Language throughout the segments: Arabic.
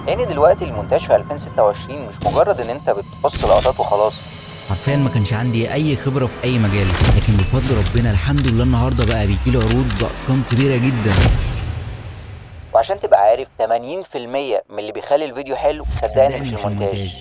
لان دلوقتي المونتاج في 2026 مش مجرد ان انت بتقص لقطات وخلاص. حرفيا ما كانش عندي اي خبره في اي مجال، لكن بفضل ربنا الحمد لله النهارده بقى بيجيلي عروض بارقام كبيره جدا. وعشان تبقى عارف 80% من اللي بيخلي الفيديو حلو صدقني مش المونتاج.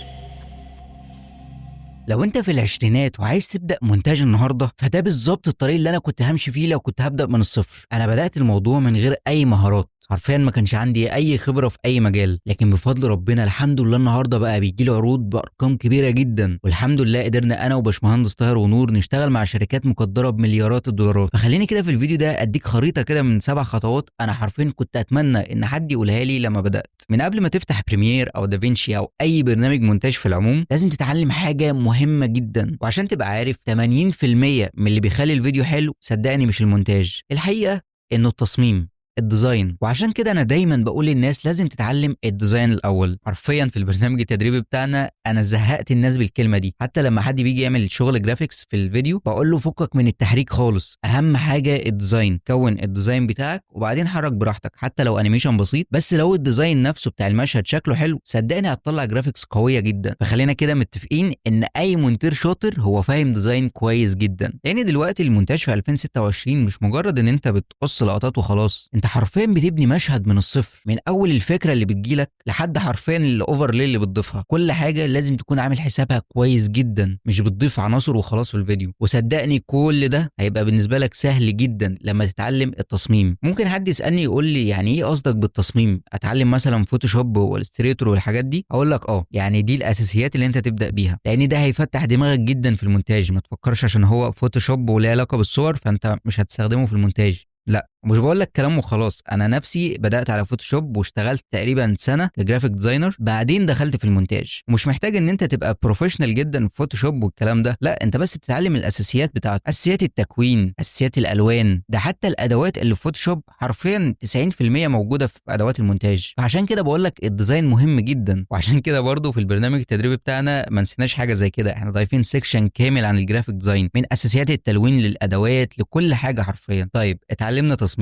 لو انت في العشرينات وعايز تبدا مونتاج النهارده، فده بالظبط الطريق اللي انا كنت همشي فيه لو كنت هبدا من الصفر. انا بدات الموضوع من غير اي مهارات، حرفيا ما كانش عندي اي خبره في اي مجال، لكن بفضل ربنا الحمد لله النهارده بقى بيجي لي عروض بارقام كبيره جدا، والحمد لله قدرنا انا وباشمهندس طاهر ونور نشتغل مع شركات مقدره بمليارات الدولارات. فخليني كده في الفيديو ده اديك خريطه كده من 7 خطوات انا حرفيا كنت اتمنى ان حد يقولها لي لما بدات. من قبل ما تفتح بريمير او دافينشي او اي برنامج مونتاج في العموم، لازم تتعلم حاجه مهمه جدا. وعشان تبقى عارف 80% من اللي بيخلي الفيديو حلو صدقني مش المونتاج، الحقيقه انه التصميم، الديزاين. وعشان كده انا دايما بقول للناس لازم تتعلم الديزاين الاول. حرفيا في البرنامج التدريبي بتاعنا انا زهقت الناس بالكلمه دي، حتى لما حد بيجي يعمل شغل جرافيكس في الفيديو بقول له فكك من التحريك خالص، اهم حاجه الديزاين. كون الديزاين بتاعك وبعدين حرك براحتك حتى لو انيميشن بسيط، بس لو الديزاين نفسه بتاع المشهد شكله حلو صدقني هتطلع جرافيكس قويه جدا. فخلينا كده متفقين ان اي مونتير شاطر هو فاهم ديزاين كويس جدا، لان دلوقتي المونتاج في 2026 مش مجرد ان انت بتقص لقطات وخلاص، انت حرفيا بتبني مشهد من الصفر، من اول الفكره اللي بتجيلك لحد حرفيا الاوفرلي اللي بتضيفها. كل حاجه لازم تكون عامل حسابها كويس جدا، مش بتضيف عناصر وخلاص في الفيديو. وصدقني كل ده هيبقى بالنسبه لك سهل جدا لما تتعلم التصميم. ممكن حد يسالني يقول لي يعني ايه قصدك بالتصميم؟ اتعلم مثلا فوتوشوب والستريتور والحاجات دي؟ اقول لك يعني دي الاساسيات اللي انت تبدا بيها، لان ده هيفتح دماغك جدا في المونتاج. ما تفكرش عشان هو فوتوشوب وله علاقه بالصور فانت مش هتستخدمه في المونتاج، لا. ومش بقول لك كلام وخلاص، انا نفسي بدات على فوتوشوب واشتغلت تقريبا سنه كجرافيك ديزاينر، بعدين دخلت في المونتاج. ومش محتاج ان انت تبقى بروفيشنال جدا في فوتوشوب والكلام ده، لا، انت بس بتتعلم الاساسيات بتاعته، اساسيات التكوين، اساسيات الالوان، ده حتى الادوات اللي في فوتوشوب حرفيا 90% موجوده في ادوات المونتاج. فعشان كده بقول لك الديزاين مهم جدا. وعشان كده برضو في البرنامج التدريبي بتاعنا ما نسيناش حاجه زي كده، احنا ضايفين سيكشن كامل عن الجرافيك ديزاين، من اساسيات التلوين للادوات لكل حاجه حرفيا. طيب اتعلمنا تصميم،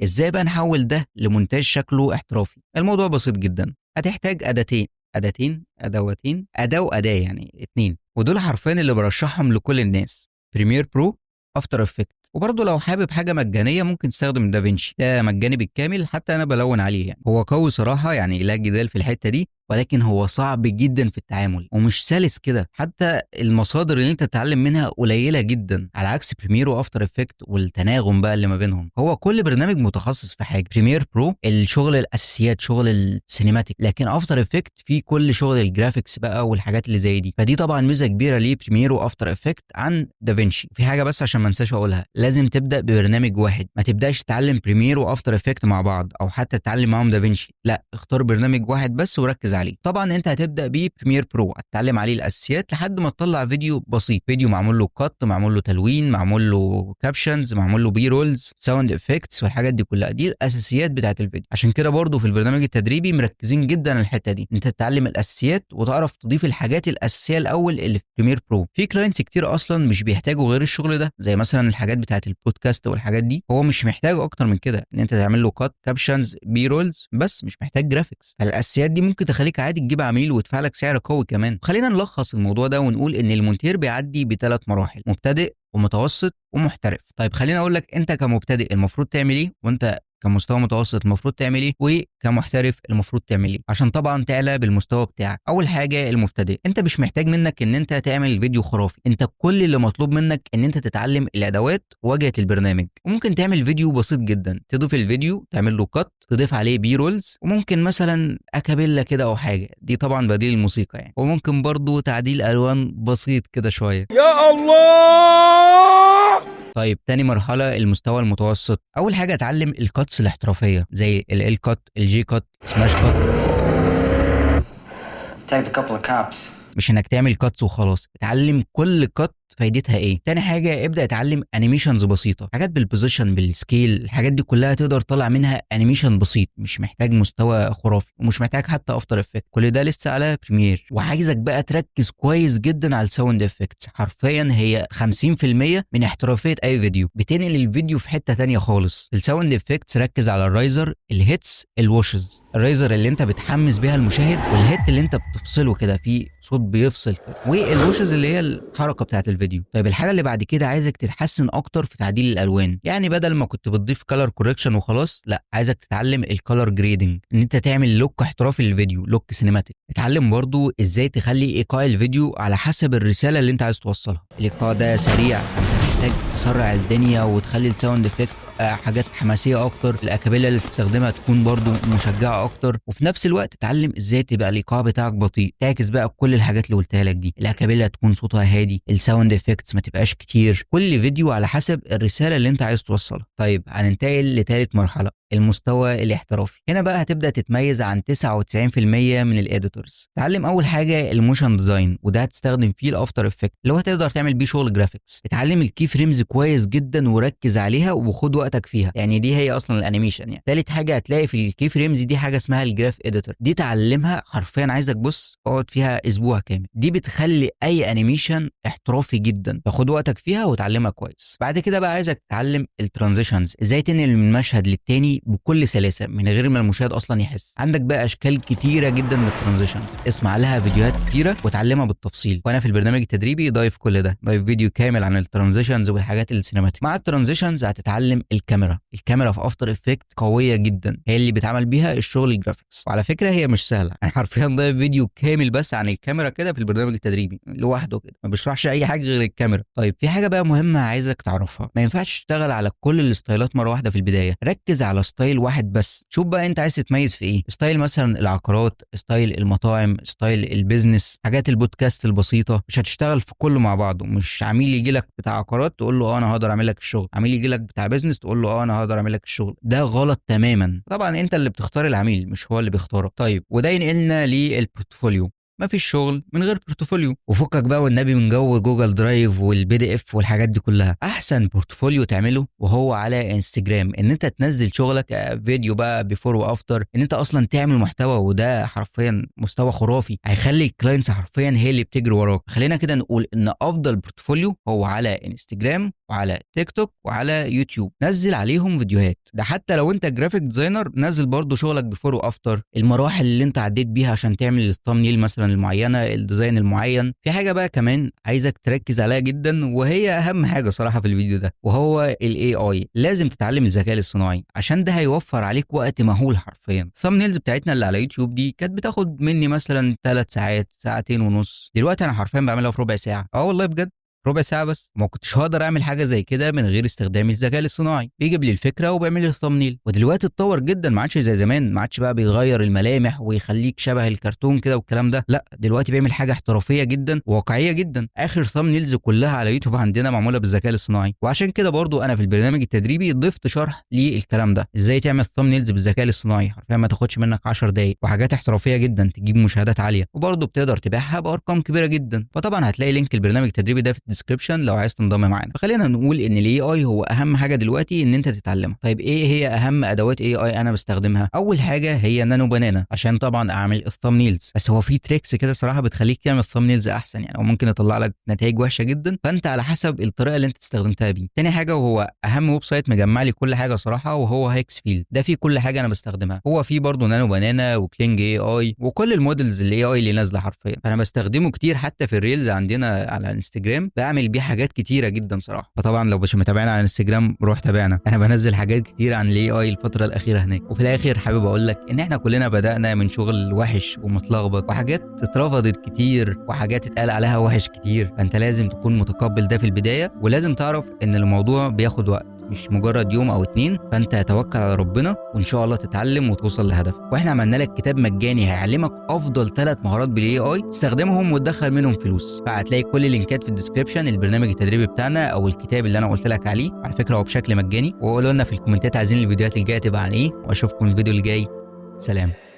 ازاي بقى نحول ده لمونتاج شكله احترافي؟ الموضوع بسيط جدا، هتحتاج ادواتين، اداه واداه، يعني اتنين، ودول حرفيا اللي برشحهم لكل الناس: بريمير برو، افتر افكت. وبرضه لو حابب حاجه مجانيه ممكن تستخدم دافينشي، ده مجاني بالكامل، حتى انا بلون عليه. يعني هو قوي صراحه، يعني لا جدال في الحته دي، ولكن هو صعب جدا في التعامل ومش سلس كده. حتى المصادر اللي انت تتعلم منها قليله جدا، على عكس بريمير وافتر افكت والتناغم بقى اللي ما بينهم. هو كل برنامج متخصص في حاجه. بريمير برو الشغل الاساسيات، شغل السينماتيك، لكن افتر افكت فيه كل شغل الجرافيكس بقى والحاجات اللي زي دي. فدي طبعا ميزه كبيره ليه بريمير وافتر افكت عن دافينشي. في حاجه بس عشان ما انساش اقولها، لازم تبدا ببرنامج واحد، ما تبداش تتعلم بريمير وافتر افكت مع بعض او حتى تتعلم معاهم دافينشي، لا، اختار برنامج واحد بس وركز عليه. طبعا انت هتبدا بيه بريمير برو، هتتعلم عليه الاساسيات لحد ما تطلع فيديو بسيط، فيديو معمول له كات، معمول له تلوين، معمول له كابشنز، معمول له بي رولز، ساوند افكتس، والحاجات دي كلها دي الاساسيات بتاعه الفيديو. عشان كده برضو في البرنامج التدريبي مركزين جدا على الحته دي، انت تتعلم الاساسيات وتعرف تضيف الحاجات الاساسيه الاول اللي في بريمير برو. في كلاينتس كتير اصلا مش بيحتاجوا غير الشغل ده، زي مثلا الحاجات بتاعه البودكاست والحاجات دي، هو مش محتاج اكتر من كده، ان انت تعمل له كات، كابشنز، بي رولز بس، مش محتاج جرافيكس. الاساسيات دي ممكن تخليك عادي تجيب عميل وتدفع لك سعر قوي كمان. خلينا نلخص الموضوع ده ونقول ان المونتير بيعدي بثلاث مراحل: مبتدئ ومتوسط ومحترف. طيب خليني اقول لك انت كمبتدئ المفروض تعمل ايه، وانت كمستوى متوسط المفروض تعمل ايه، وكمحترف المفروض تعمل ايه، عشان طبعا تعلى بالمستوى بتاعك. اول حاجه المبتدئ، انت مش محتاج منك ان انت تعمل فيديو خرافي، انت كل اللي مطلوب منك ان انت تتعلم الادوات وواجهه البرنامج. وممكن تعمل فيديو بسيط جدا، تضيف الفيديو، تعمل له كات، تضيف عليه بي رولز، وممكن مثلا اكابيلا كده او حاجه، دي طبعا بديل الموسيقى يعني، وممكن برضو تعديل الوان بسيط كده شويه. يا الله. طيب تاني مرحلة المستوى المتوسط، أول حاجة اتعلم الكاتس الاحترافية زي ال كات، الجي كات، سماش كات. Tagged a couple of cops. مش انك تعمل كاتس وخلاص، اتعلم كل كات فايدتها ايه؟ تاني حاجه ابدا اتعلم انيميشنز بسيطه، حاجات بالبوزيشن بالسكيل، الحاجات دي كلها تقدر تطلع منها انيميشن بسيط، مش محتاج مستوى خرافي ومش محتاج حتى افتر افكت، كل ده لسه على بريمير. وعايزك بقى تركز كويس جدا على الساوند افكتس، حرفيا هي 50% من احترافيه اي فيديو، بتنقل الفيديو في حته تانية خالص. الساوند افكتس ركز على الرايزر، الهيتس، الوشز. الرايزر اللي انت بتحمس بيها المشاهد، والهيت اللي انت بتفصله كده في صوت بيفصل كده، والوشز اللي هي الحركه بتاعت الفيديو. طيب الحاجه اللي بعد كده عايزك تتحسن اكتر في تعديل الالوان، يعني بدل ما كنت بتضيف كلر كوركشن وخلاص، لا عايزك تتعلم الكلر جريدنج، ان انت تعمل لوك احترافي للفيديو، لوك سينماتيك. اتعلم برضو ازاي تخلي ايقاع الفيديو على حسب الرساله اللي انت عايز توصلها. الايقاع ده سريع، انت محتاج تسرع الدنيا وتخلي الساوند افكت حاجات حماسيه اكتر، الاكابيلا اللي تستخدمها تكون برضو مشجعه اكتر، وفي نفس الوقت تتعلم ازاي تبقى الايقاع بتاعك بطيء، تعكس بقى كل الحاجات اللي قلتها لك دي. الاكابيلا تكون صوتها هادي، الساوند افكتس ما تبقاش كتير، كل فيديو على حسب الرساله اللي انت عايز توصلها. طيب هننتقل لثالث مرحله، المستوى الاحترافي. هنا بقى هتبدا تتميز عن 99% من الاديتورز. تعلم اول حاجه الموشن ديزاين، وده هتستخدم فيه الافتر افكت اللي هو تقدر تعمل بيه شغل جرافيكس. اتعلم الكي فريمز كويس جدا وركز عليها وخد وقتك فيها، يعني دي هي اصلا الانيميشن. يعني ثالث حاجه هتلاقي في الكي فريمز دي حاجه اسمها الجراف اديتور، دي تعلمها حرفيا، عايزك بص اقعد فيها اسبوع كامل، دي بتخلي اي انيميشن احترافي جدا، فخد وقتك فيها وتعلمها كويس. بعد كده بقى عايزك تتعلم الترانزيشنز، ازاي تنقل من مشهد للتاني بكل سلاسه من غير ما المشاهد اصلا يحس. عندك بقى اشكال كتيره جدا من الترانزيشنز، اسمع لها فيديوهات كتيره وتعلمها بالتفصيل، وانا في البرنامج التدريبي ضايف كل ده، ضايف فيديو كامل عن الترانزيشنز والحاجات السينماتيك. مع الترانزيشنز هتتعلم الكاميرا في افتر افكت قويه جدا، هي اللي بتعمل بيها الشغل الجرافيكس، وعلى فكره هي مش سهله، انا حرفيا ضايف فيديو كامل بس عن الكاميرا كده في البرنامج التدريبي لوحده كده، ما بيشرحش اي حاجه غير الكاميرا. طيب في حاجه بقى مهمه عايزك تعرفها، ما ينفعش تشتغل على كل الستايلات مره واحده في البدايه، ركز على ستايل واحد بس. شوف بقى انت عايز تتميز في ايه، ستايل مثلا العقارات، ستايل المطاعم، ستايل البيزنس، حاجات البودكاست البسيطه. مش هتشتغل في كله مع بعضه، مش عميل يجي لك بتاع عقارات تقول له انا هقدر اعمل لك الشغل، عميل يجي لك بتاع بيزنس تقول له انا هقدر اعمل لك الشغل، ده غلط تماما. طبعا انت اللي بتختار العميل مش هو اللي بيختارك. طيب وده ينقلنا للبورتفوليو، ما فيش شغل من غير بورتفوليو، وفكك بقى والنبي من جو جوجل درايف والبي دي اف والحاجات دي كلها. احسن بورتفوليو تعمله وهو على انستجرام، ان انت تنزل شغلك فيديو بقى بيفور وافتر، ان انت اصلا تعمل محتوى، وده حرفيا مستوى خرافي هيخلي الكلاينتس حرفيا هي اللي بتجري وراك. خلينا كده نقول ان افضل بورتفوليو هو على انستجرام وعلى تيك توك وعلى يوتيوب، نزل عليهم فيديوهات. ده حتى لو انت جرافيك ديزاينر نزل برضو شغلك بيفور وافتر، المراحل اللي انت عديت بيها عشان تعمل الثامنيل مثلا المعينه، الديزاين المعين. في حاجه بقى كمان عايزك تركز عليها جدا، وهي اهم حاجه صراحه في الفيديو ده، وهو الاي اي. لازم تتعلم الذكاء الاصطناعي عشان ده هيوفر عليك وقت مهول حرفيا. الثامنيلز بتاعتنا اللي على يوتيوب دي كانت بتاخد مني مثلا 3 ساعات، ساعتين ونص، دلوقتي انا حرفيا بعملها في ربع ساعه. والله بجد ربع ساعه بس. ما كنتش هقدر اعمل حاجه زي كده من غير استخدام الذكاء الاصطناعي، بيجيب لي الفكره وبيعمل لي الثامنيل. ودلوقتي اتطور جدا، ما عادش زي زمان، ما عادش بقى بيغير الملامح ويخليك شبه الكرتون كده والكلام ده، لا دلوقتي بيعمل حاجه احترافيه جدا وواقعيه جدا. اخر ثامنيلز كلها على يوتيوب عندنا معموله بالذكاء الاصطناعي، وعشان كده برضو انا في البرنامج التدريبي ضفت شرح للكلام ده، ازاي تعمل ثامنيلز بالذكاء الاصطناعي، حرفيا ما تاخدش منك 10 دقايق، وحاجات احترافيه جدا تجيب مشاهدات عاليه، وبرضو بتقدر تبيعها بارقام كبيره جدا. فطبعا هتلاقي لينك البرنامج التدريبي ده في الديسكربشن لو عايز تنضم معانا. فخلينا نقول ان الاي اي هو اهم حاجه دلوقتي ان انت تتعلمها. طيب ايه هي اهم ادوات اي اي انا بستخدمها؟ اول حاجه هي نانو بنانا عشان طبعا اعمل الثامنيلز، بس هو في تريكس كده صراحه بتخليك تعمل الثامنيلز احسن، يعني هو ممكن يطلع لك نتائج وحشه جدا، فانت على حسب الطريقه اللي انت استخدمتها بيه. تاني حاجه وهو اهم ويب سايت مجمع لي كل حاجه صراحه، وهو هيكس فيلد، ده فيه كل حاجه انا بستخدمها، هو فيه برضه نانو بنانا وكلينج اي اي وكل المودلز الاي اي اللي نازله حرفيا، فانا بستخدمه كتير حتى في الريلز عندنا على الانستجرام، بعمل بيه حاجات كتيره جدا صراحه. فطبعا لو مش متابعنا على الانستجرام روح تابعنا، انا بنزل حاجات كتير عن الاي اي الفتره الاخيره هناك. وفي الاخر حابب اقول لك ان احنا كلنا بدانا من شغل وحش ومتلخبط، وحاجات اترفضت كتير وحاجات اتقال عليها وحش كتير، فانت لازم تكون متقبل ده في البدايه، ولازم تعرف ان الموضوع بياخد وقت مش مجرد يوم او 2، فانت توكل على ربنا وان شاء الله تتعلم وتوصل لهدفك. واحنا عملنا لك كتاب مجاني هيعلمك افضل 3 مهارات بالاي اي تستخدمهم وتدخل منهم فلوس، فهتلاقي كل اللينكات في الديسكربشن، البرنامج التدريبي بتاعنا او الكتاب اللي انا قلت لك عليه، على فكره هو بشكل مجاني. وقولوا لنا في الكومنتات عايزين الفيديوهات الجايه تبقى عن ايه، واشوفكم الفيديو الجاي. سلام.